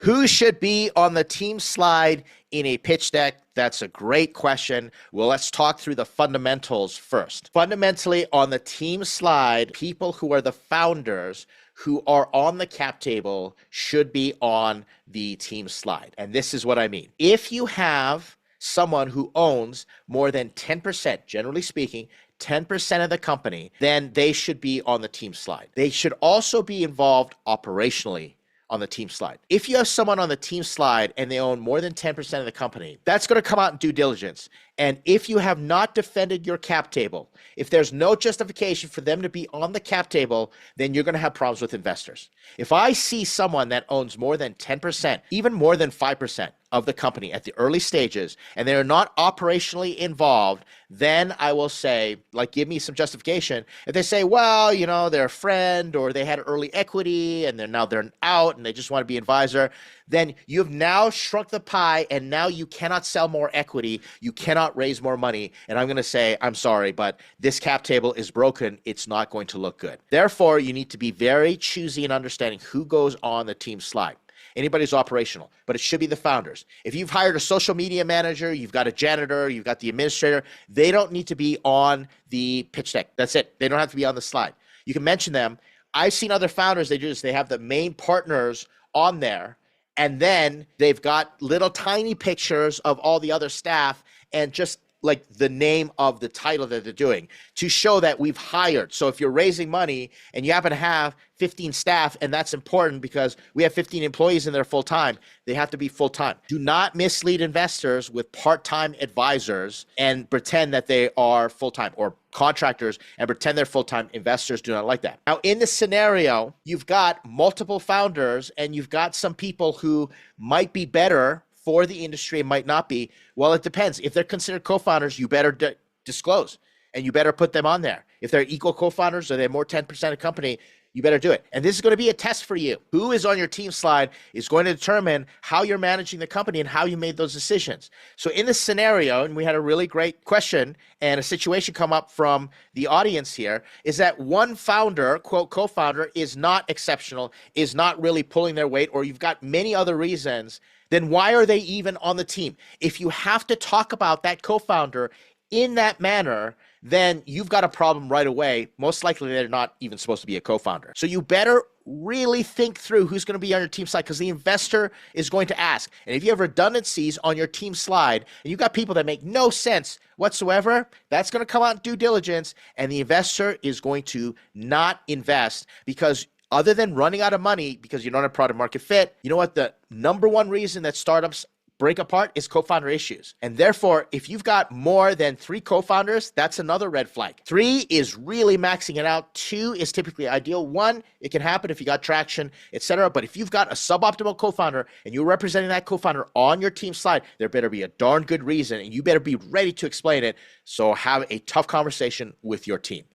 Who should be on the team slide in a pitch deck? That's a great question. Well, let's talk through the fundamentals first. Fundamentally, on the team slide, people who are the founders who are on the cap table should be on the team slide. And this is what I mean. If you have someone who owns more than 10%, generally speaking, 10% of the company, then they should be on the team slide. They should also be involved operationally on the team slide. If you have someone on the team slide and they own more than 10% of the company, that's going to come out in due diligence. And if you have not defended your cap table, if there's no justification for them to be on the cap table, then you're going to have problems with investors. If I see someone that owns more than 10%, even more than 5% of the company at the early stages, and they're not operationally involved, then I will say, like, give me some justification. If they say, well, you know, they're a friend or they had early equity and they're out and they just want to be an advisor, then you've now shrunk the pie and now you cannot sell more equity. You cannot raise more money. And I'm going to say, I'm sorry, but this cap table is broken. It's not going to look good. Therefore, you need to be very choosy in understanding who goes on the team slide. Anybody's operational, but it should be the founders. If you've hired a social media manager, you've got a janitor, you've got the administrator, they don't need to be on the pitch deck. That's it. They don't have to be on the slide. You can mention them. I've seen other founders, they do this. They have the main partners on there, and then they've got little tiny pictures of all the other staff and just like the name of the title that they're doing to show that we've hired. So if you're raising money and you happen to have 15 staff, and that's important because we have 15 employees in there full time, they have to be full time. Do not mislead investors with part-time advisors and pretend that they are full-time, or contractors and pretend they're full-time. Investors do not like that. Now, in this scenario, you've got multiple founders and you've got some people who might be better for the industry and might not be. Well, it depends. If they're considered co-founders, you better disclose and you better put them on there. If they're equal co-founders or they're more 10% of company, you better do it. And this is going to be a test for you. Who is on your team slide is going to determine how you're managing the company and how you made those decisions. So in this scenario, and we had a really great question and a situation come up from the audience here, is that one founder, quote, co-founder, is not exceptional, is not really pulling their weight, or you've got many other reasons, then why are they even on the team? If you have to talk about that co-founder in that manner, then you've got a problem right away. Most likely they're not even supposed to be a co-founder. So you better really think through who's going to be on your team slide, because the investor is going to ask. And if you have redundancies on your team slide and you've got people that make no sense whatsoever, that's going to come out in due diligence, and the investor is going to not invest because other than running out of money because you don't have product market fit, you know what? The number one reason that startups break apart is co-founder issues. And therefore, if you've got more than 3 co-founders, that's another red flag. 3 is really maxing it out. 2 is typically ideal. 1, it can happen if you got traction, etc. But if you've got a suboptimal co-founder and you're representing that co-founder on your team slide, there better be a darn good reason and you better be ready to explain it. So have a tough conversation with your team.